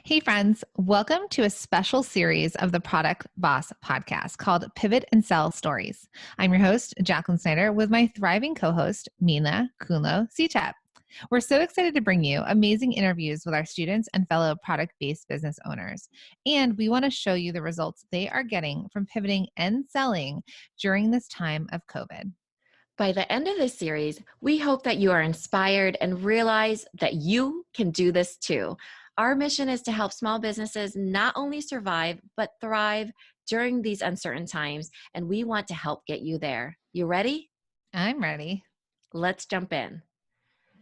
Hey, friends, welcome to a special series of the Product Boss podcast called Pivot and Sell Stories. I'm your host, Jacqueline Snyder, with my thriving co host, Mina Kunlo CTAP. We're so excited to bring you amazing interviews with our students and fellow product based business owners. And we want to show you the results they are getting from pivoting and selling during this time of COVID. By the end of this series, we hope that you are inspired and realize that you can do this too. Our mission is to help small businesses not only survive, but thrive during these uncertain times, and we want to help get you there. You ready? I'm ready. Let's jump in.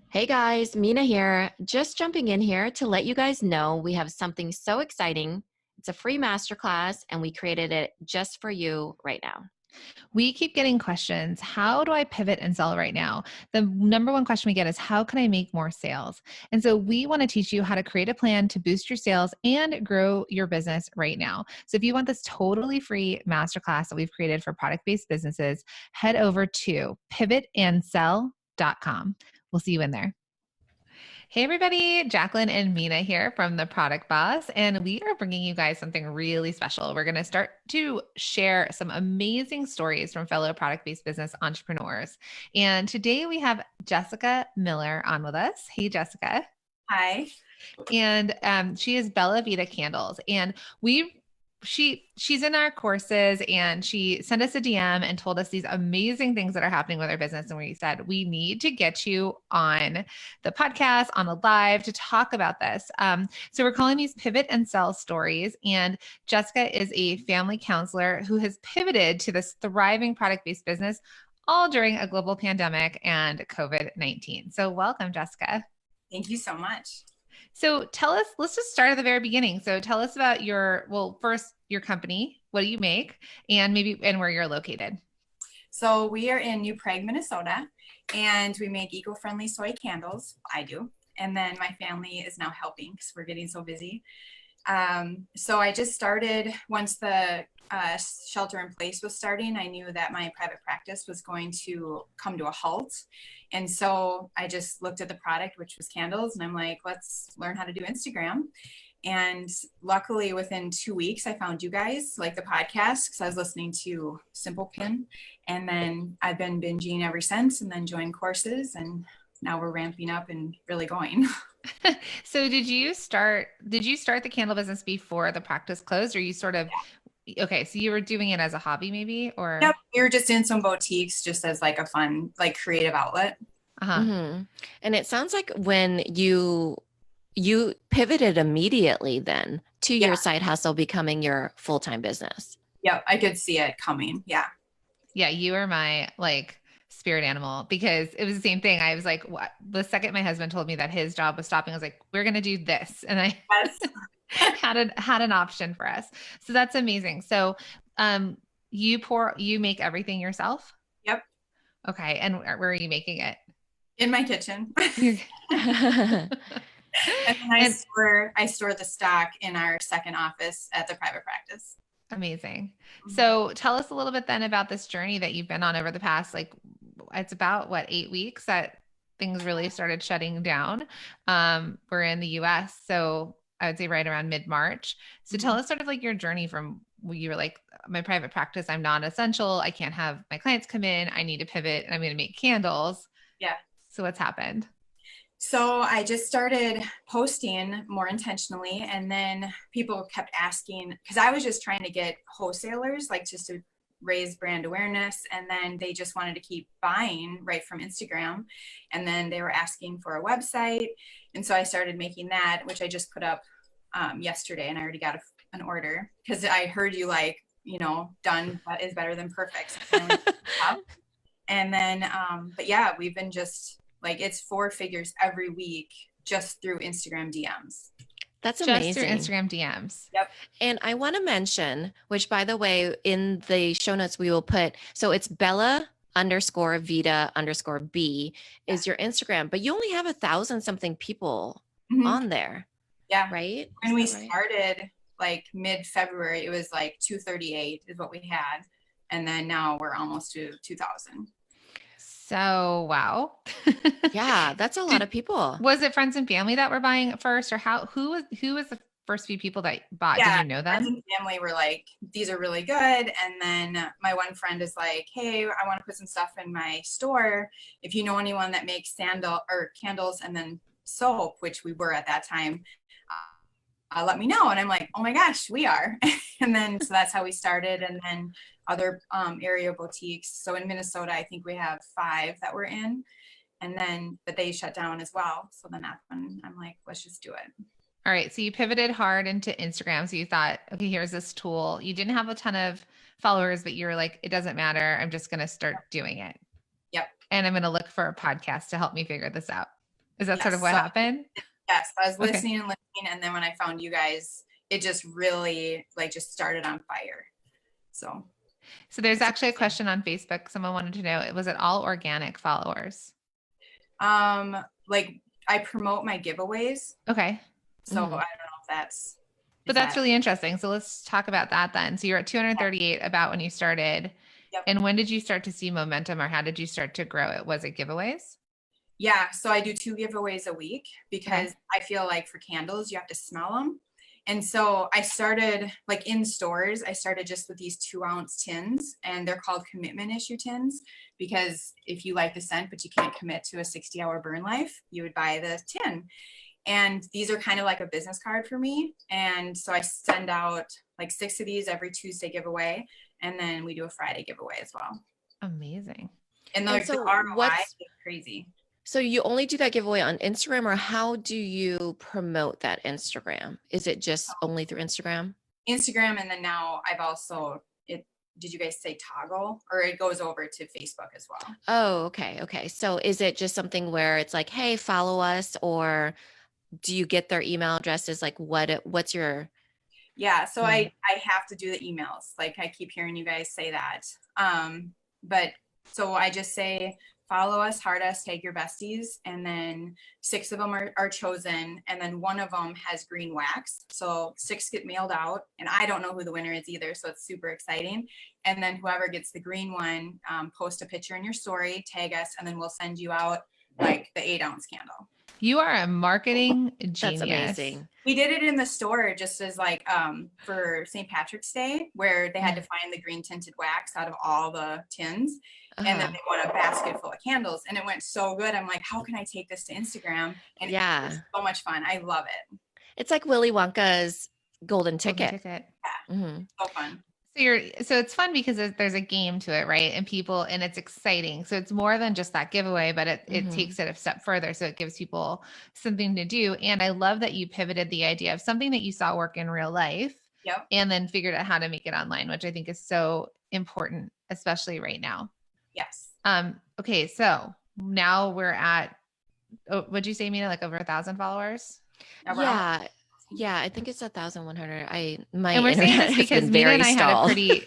Hey guys, Mina here. Just jumping in here to let you guys know we have something so exciting. It's a free masterclass, and we created it just for you right now. We keep getting questions. How do I pivot and sell right now? The number one question we get is, how can I make more sales? And so we want to teach you how to create a plan to boost your sales and grow your business right now. So if you want this totally free masterclass that we've created for product-based businesses, head over to pivotandsell.com. We'll see you in there. Hey everybody, Jacqueline and Mina here from the Product Boss, and we are bringing you guys something really special. We're going to start to share some amazing stories from fellow product-based business entrepreneurs. And today we have Jessica Miller on with us. Hey, Jessica. Hi. And she is Bella Vida Candles, and she's in our courses, and she sent us a DM and told us these amazing things that are happening with our business. And we said, we need to get you on the podcast, on a live, to talk about this. So we're calling these Pivot and Sell Stories. And Jessica is a family counselor who has pivoted to this thriving product-based business all during a global pandemic and COVID-19. So welcome, Jessica. Thank you so much. So tell us, let's just start at the very beginning. So tell us about first your company, what do you make, and where you're located. So we are in New Prague, Minnesota, and we make eco-friendly soy candles. I do. And then my family is now helping because we're getting so busy. So I just started once the shelter in place was starting. I knew that my private practice was going to come to a halt. And so I just looked at the product, which was candles, and I'm like, let's learn how to do Instagram. And luckily within 2 weeks, I found you guys, like the podcast, because I was listening to Simple Pin. And then I've been binging ever since, and then joined courses, and now we're ramping up and really going. So did you start the candle business before the practice closed, or you sort of, okay, so you were doing it as a hobby maybe, or? Yep, we were just in some boutiques just as like a fun, like creative outlet. Uh-huh. Mm-hmm. And it sounds like when you pivoted immediately then to your side hustle becoming your full-time business. Yep, I could see it coming. Yeah. Yeah, you were my spirit animal, because it was the same thing. I was like, what? The second my husband told me that his job was stopping, I was like, we're going to do this. And I had an option for us. So that's amazing. So, you make everything yourself? Yep. Okay. And where are you making it? In my kitchen. And then I store the stock in our second office at the private practice. Amazing. So tell us a little bit then about this journey that you've been on over the past, it's about 8 weeks that things really started shutting down. We're in the US, so I would say right around mid-March. So tell us sort of your journey from you were like, my private practice, I'm not essential. I can't have my clients come in. I need to pivot and I'm going to make candles. Yeah. So what's happened? So I just started posting more intentionally, and then people kept asking, because I was just trying to get wholesalers, just to raise brand awareness, and then they just wanted to keep buying right from Instagram, and then they were asking for a website, and so I started making that, which I just put up yesterday, and I already got an order because I heard you done is better than perfect. And then, but yeah, we've been just it's 4 figures every week just through Instagram DMs. That's amazing. Just through Instagram DMs. Yep. And I want to mention, which by the way, in the show notes, we will put, so it's Bella_Vida_B is your Instagram, but you only have 1,000 something people on there. Yeah. Right. When we started mid-February, it was 238 is what we had. And then now we're almost to 2,000. So, wow. Yeah, that's a lot of people. Was it friends and family that were buying at first, or who was first few people that bought, Yeah, did you know friends them? and family were like, these are really good. And then my one friend is like, hey, I want to put some stuff in my store. If you know anyone that makes sandal or candles and then soap, which we were at that time, let me know. And I'm like, oh my gosh, we are. And then so that's how we started. And then other area boutiques. So in Minnesota, I think we have 5 that we're in. And then, but they shut down as well. So then that's when I'm like, let's just do it. All right. So you pivoted hard into Instagram. So you thought, okay, here's this tool. You didn't have a ton of followers, but you were like, it doesn't matter. I'm just going to start doing it. Yep. And I'm going to look for a podcast to help me figure this out. Is that sort of Yes. what So happened? yes, I was Okay. listening and listening, and then when I found you guys, it just really like just started on fire. So there's it's actually a amazing. question on Facebook. Someone wanted to know, was it all organic followers? Like I promote my giveaways, Okay. so I don't know if that's. But that's really interesting. So let's talk about that then. So you're at 238 about when you started. Yep. And when did you start to see momentum, or how did you start to grow it? Was it giveaways? Yeah, so I do 2 giveaways a week because Okay. I feel like for candles you have to smell them. And so I started like in stores, I started just with these 2-ounce tins, and they're called commitment issue tins because if you like the scent but you can't commit to a 60-hour burn life, you would buy the tin. And these are kind of like a business card for me. And so I send out like 6 of these every Tuesday giveaway, and then we do a Friday giveaway as well. Amazing. And And the so ROI is crazy. So you only do that giveaway on Instagram, or how do you promote that Instagram? Is it just only through Instagram? Instagram, and then now I've also did you guys say toggle, or it goes over to Facebook as well? Oh, okay. Okay. So is it just something where it's like, hey, follow us, or do you get their email addresses? Like what's your Yeah, so I have to do the emails. Like I keep hearing you guys say that. But so I just say follow us, heart us, tag your besties, and then 6 of them are chosen, and then 1 of them has green wax. So 6 get mailed out, and I don't know who the winner is either, so it's super exciting. And then whoever gets the green one, post a picture in your story, tag us, and then we'll send you out like the 8-ounce candle. You are a marketing genius. That's amazing. We did it in the store just as like for St. Patrick's Day, where they had to find the green tinted wax out of all the tins. And then they want a basket full of candles, and it went so good. I'm like, how can I take this to Instagram? And Yeah, it's so much fun. I love it. it's like Willy Wonka's golden ticket. Yeah, Mhm. so fun. So it's fun because there's a game to it, right? And it's exciting. So it's more than just that giveaway, but it takes it a step further. So it gives people something to do. And I love that you pivoted the idea of something that you saw work in real life. Yep. And then figured out how to make it online, which I think is so important, especially right now. Yes. Okay. So now we're at, what'd you say, Mina? Like over 1,000 followers? Yeah. Yeah, I think it's 1,100. My and we're saying internet this has because been Mina very and I stalled. had a pretty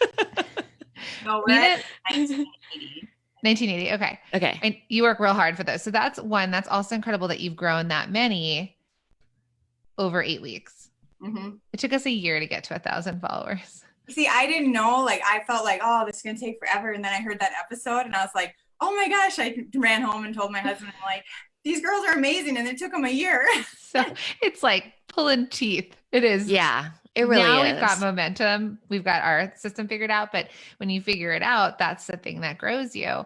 No, we're Mina, at 1980. 1980. Okay. Okay. And you work real hard for those. So that's one. That's also incredible that you've grown that many over 8 weeks. Mm-hmm. It took us a year to get to 1,000 followers. See, I didn't know. Like, I felt like, oh, this is gonna take forever. And then I heard that episode, and I was like, oh my gosh! I ran home and told my husband, I'm like, these girls are amazing, and it took them a year. So it's like pulling teeth. It is. Yeah, it really now is. we've got momentum. We've got our system figured out, but when you figure it out, that's the thing that grows you.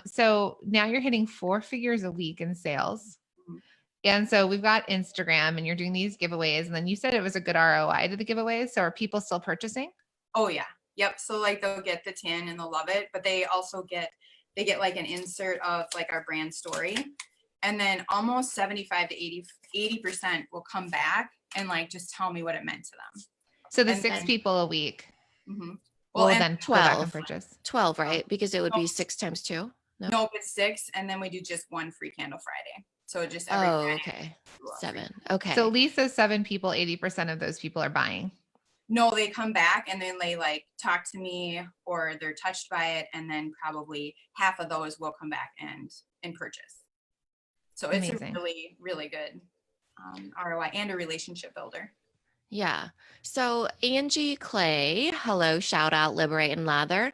So now you're hitting 4 figures a week in sales. And so we've got Instagram, and you're doing these giveaways. And then you said it was a good ROI to the giveaways. So are people still purchasing? Oh yeah. Yep. So like they'll get the tin and they'll love it, but they also get like an insert of like our brand story. And then almost 75 to 80% will come back and like just tell me what it meant to them. So the And 6 then- people a week. Mm-hmm. Well, and then 12 and 12. purchase. 12, right? Because it would be 6 times 2. Nope, it's 6, and then we do just 1 free candle Friday. So just every Friday. Okay. 7. Okay. So at least those 7 people, 80% of those people are buying. No, they come back and then they like talk to me or they're touched by it, and then probably half of those will come back and purchase. So it's Amazing. a really, really good ROI and a relationship builder. Yeah. So Angie Clay, hello, shout out, Liberate and Lather.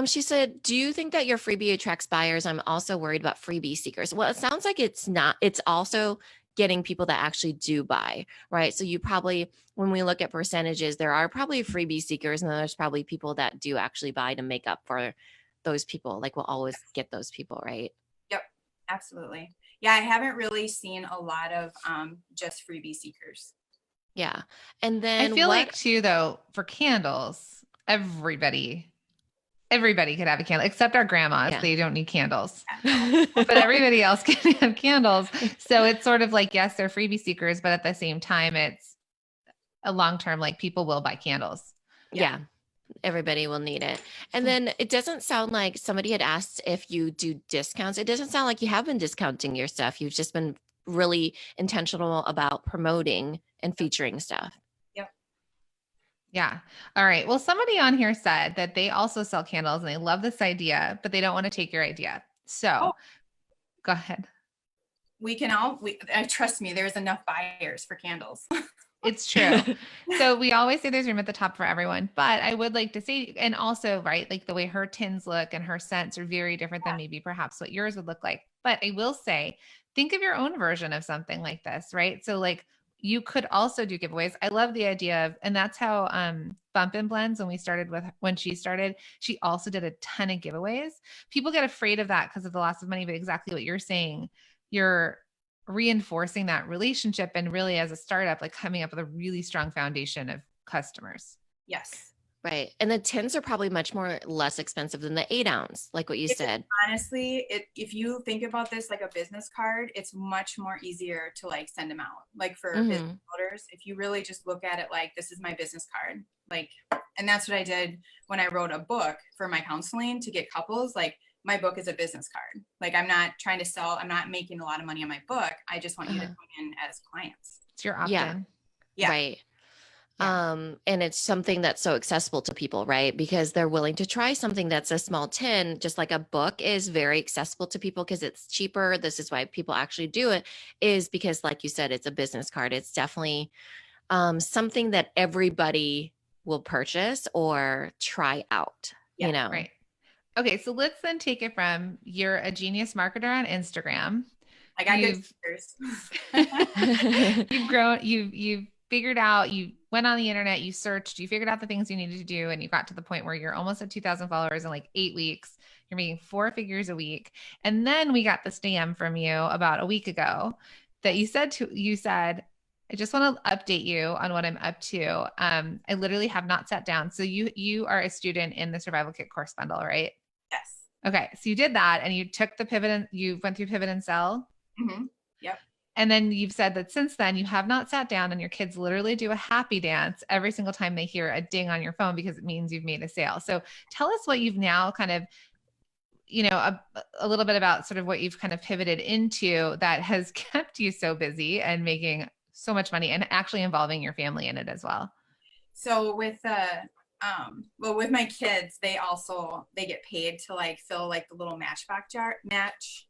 She said, do you think that your freebie attracts buyers? I'm also worried about freebie seekers. Well, it sounds like it's not. It's also getting people that actually do buy, right? So you probably, when we look at percentages, there are probably freebie seekers, and then there's probably people that do actually buy to make up for those people. Like we'll always get those people, right? Yep, absolutely. Yeah, I haven't really seen a lot of just freebie seekers. Yeah. And then I feel like too, though, for candles, everybody could have a candle except our grandmas. Yeah. They don't need candles, but everybody else can have candles. So it's sort of like, yes, they're freebie seekers, but at the same time, it's a long-term, like people will buy candles. Yeah. Everybody will need it. And then it doesn't sound like somebody had asked if you do discounts. It doesn't sound like you have been discounting your stuff. You've just been really intentional about promoting and featuring stuff. Yeah. All right. Well, somebody on here said that they also sell candles and they love this idea, but they don't want to take your idea. So go ahead. We can trust me, there's enough buyers for candles. It's true. So we always say there's room at the top for everyone, but I would like to say, and also, right, like the way her tins look and her scents are very different than maybe perhaps what yours would look like. But I will say, think of your own version of something like this, right? So like you could also do giveaways. I love the idea of, and that's how Bump and Blends, when she started, she also did a ton of giveaways. People get afraid of that because of the loss of money, but exactly what you're saying, you're reinforcing that relationship and really as a startup, like coming up with a really strong foundation of customers. Yes. Right. And the tins are probably much more less expensive than the 8-ounce, like what you said. Honestly, if you think about this like a business card, it's much more easier to like send them out. Like for business owners, if you really just look at it like, this is my business card. Like, and that's what I did when I wrote a book for my counseling to get couples. Like my book is a business card. Like I'm not trying to sell, I'm not making a lot of money on my book. I just want you to come in as clients. It's your opt-in. Yeah. Right. And it's something that's so accessible to people, right? Because they're willing to try something that's a small tin, just like a book is very accessible to people because it's cheaper. This is why people actually do it, is because like you said, it's a business card. It's definitely something that everybody will purchase or try out, you know? Right. Okay. So let's then take it from you're a genius marketer on Instagram. I got good speakers. You've grown, you've figured out, you went on the internet, you searched, you figured out the things you needed to do, and you got to the point where you're almost at 2,000 followers in like 8 weeks. You're making 4 figures a week. And then we got this DM from you about a week ago that you said, I just want to update you on what I'm up to. I literally have not sat down. So you are a student in the Survival Kit course bundle, right? Yes. Okay. So you did that and you took the pivot and you went through pivot and sell. Mm-hmm. Yep. And then you've said that since then you have not sat down and your kids literally do a happy dance every single time they hear a ding on your phone because it means you've made a sale. So tell us what you've now kind of, a little bit about sort of what you've kind of pivoted into that has kept you so busy and making so much money and actually involving your family in it as well. So with with my kids, they get paid to like fill like the little match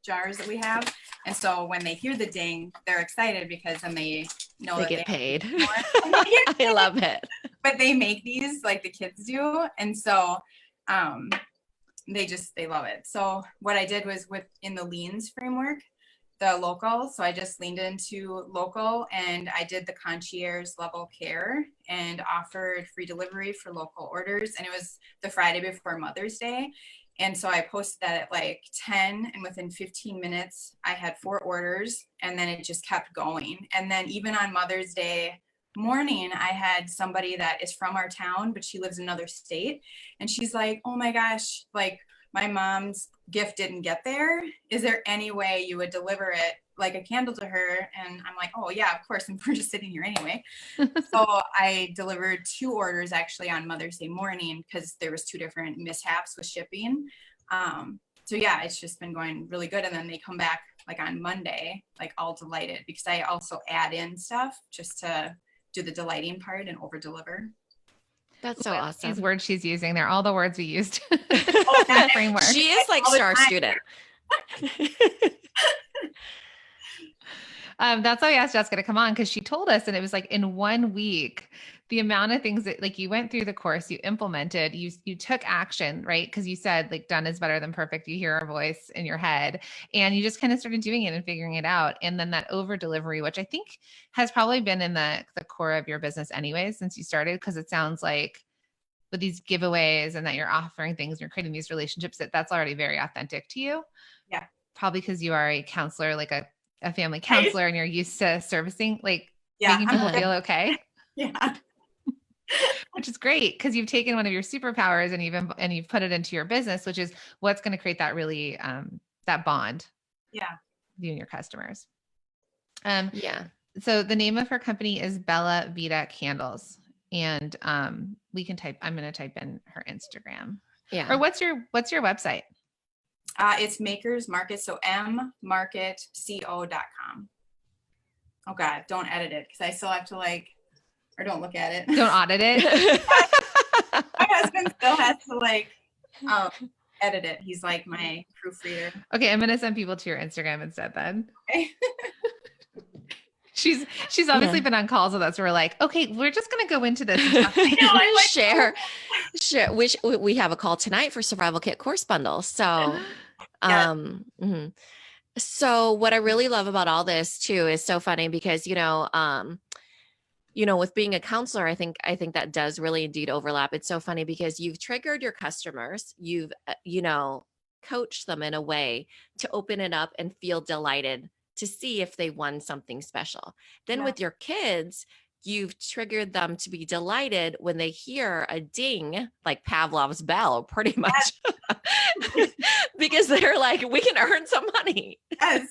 jars that we have. And so when they hear the ding, they're excited because then they know they that get paid. I love it. But they make these like the kids do. And so they love it. So what I did was in the leans framework, the local. So I just leaned into local and I did the concierge level care and offered free delivery for local orders. And it was the Friday before Mother's Day. And so I posted that at like 10 and within 15 minutes, I had 4 orders and then it just kept going. And then even on Mother's Day morning, I had somebody that is from our town, but she lives in another state. And she's like, oh my gosh, like my mom's gift didn't get there. Is there any way you would deliver it like a candle to her? And I'm like, oh yeah, of course. And we're just sitting here anyway. So I delivered 2 orders actually on Mother's Day morning because there was 2 different mishaps with shipping. So yeah, it's just been going really good. And then they come back like on Monday, like all delighted because I also add in stuff just to do the delighting part and over deliver. That's so awesome. These words she's using, they're all the words we used in the framework. She is like star student. That's why I asked Jessica to come on, because she told us, and it was like in 1 week, the amount of things that like you went through the course, you implemented, you took action, right? Because you said like done is better than perfect. You hear a voice in your head, and you just kind of started doing it and figuring it out. And then that over delivery, which I think has probably been in the core of your business anyway since you started, because it sounds like with these giveaways and that you're offering things and you're creating these relationships, that's already very authentic to you. Yeah. Probably because you are a counselor, like a family counselor, and you're used to servicing, like making people feel okay. Yeah. Which is great, because you've taken one of your superpowers and you've put it into your business, which is what's going to create that really, that bond. Yeah. You and your customers. Yeah. So the name of her company is Bella Vida Candles. And I'm going to type in her Instagram. Yeah. Or what's your website? It's Makers Market. So mmarketco.com. Oh God, don't edit it, because I still have to or don't look at it. Don't audit it. My husband still has to edit it. He's like my proofreader. Okay, I'm going to send people to your Instagram instead then. Okay. She's obviously been on calls with us. We're like, okay, we're just going to go into this. Share. Which we have a call tonight for Survival Kit course bundle. So, So what I really love about all this too is so funny because, with being a counselor, I think that does really indeed overlap. It's so funny because you've triggered your customers. You've, coached them in a way to open it up and feel delighted to see if they won something special. Then with your kids, you've triggered them to be delighted when they hear a ding, like Pavlov's bell, pretty much, because they're like, we can earn some money. Yes.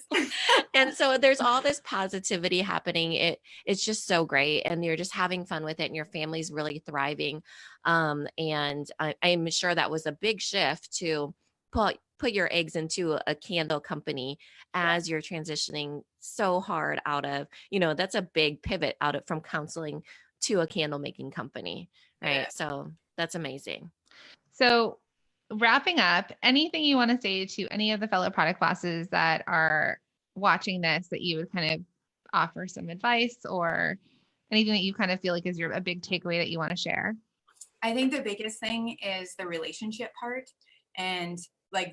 And so there's all this positivity happening. It's just so great. And you're just having fun with it, and your family's really thriving. And I'm sure that was a big shift to put your eggs into a candle company as you're transitioning so hard out of, that's a big pivot from counseling to a candle making company. Right. Yeah. So that's amazing. So wrapping up, anything you want to say to any of the fellow product bosses that are watching this, that you would kind of offer some advice, or anything that you kind of feel like is a big takeaway that you want to share? I think the biggest thing is the relationship part, and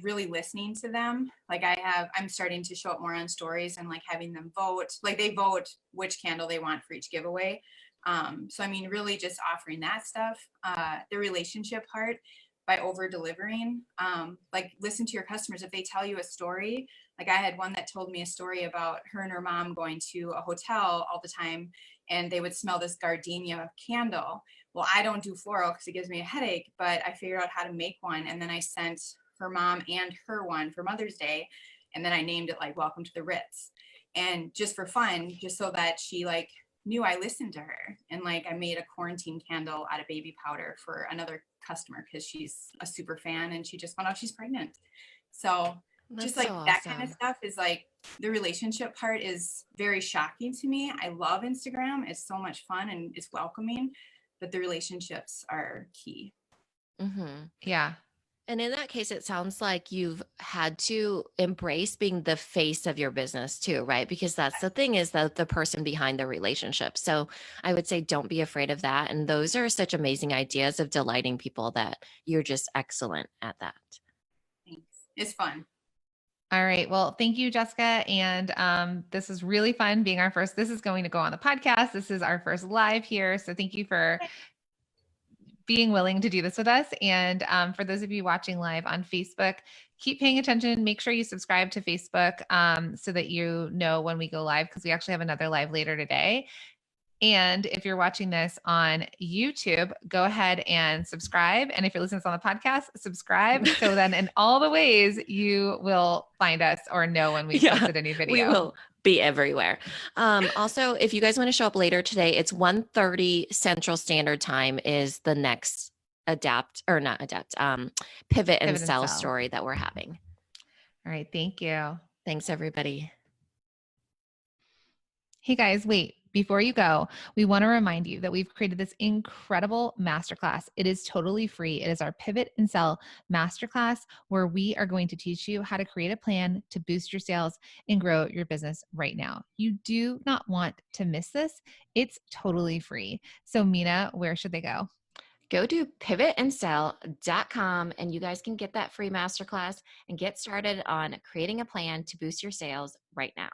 really listening to them. I'm starting to show up more on stories and having them vote. They vote which candle they want for each giveaway. So really just offering that stuff. The relationship part by over delivering. Listen to your customers. If they tell you a story, I had one that told me a story about her and her mom going to a hotel all the time, and they would smell this gardenia candle. Well, I don't do floral because it gives me a headache, but I figured out how to make one, and then I sent her mom and her one for Mother's Day. And then I named it Welcome to the Ritz. And just for fun, just so that she knew I listened to her. And I made a quarantine candle out of baby powder for another customer because she's a super fan and she just found out she's pregnant. So that's just so that awesome. Kind of stuff is the relationship part is very shocking to me. I love Instagram. It's so much fun and it's welcoming, but the relationships are key. Mm-hmm. Yeah. And in that case, it sounds like you've had to embrace being the face of your business too, right? Because that's the thing, is that the person behind the relationship. So I would say don't be afraid of that. And those are such amazing ideas of delighting people that you're just excellent at that. Thanks. It's fun. All right. Well, thank you, Jessica. And this is really fun being our first. This is going to go on the podcast. This is our first live here. So thank you for being willing to do this with us. And for those of you watching live on Facebook, keep paying attention. Make sure you subscribe to Facebook so that you know when we go live, because we actually have another live later today. And if you're watching this on YouTube, go ahead and subscribe. And if you're listening to this on the podcast, subscribe. So then in all the ways you will find us or know when we posted a new video. We will be everywhere. Also, if you guys want to show up later today, it's 1:30 Central Standard Time is the next pivot and sell story that we're having. All right. Thank you. Thanks, everybody. Hey guys, wait. Before you go, we want to remind you that we've created this incredible masterclass. It is totally free. It is our Pivot and Sell masterclass, where we are going to teach you how to create a plan to boost your sales and grow your business right now. You do not want to miss this. It's totally free. So Mina, where should they go? Go to pivotandsell.com and you guys can get that free masterclass and get started on creating a plan to boost your sales right now.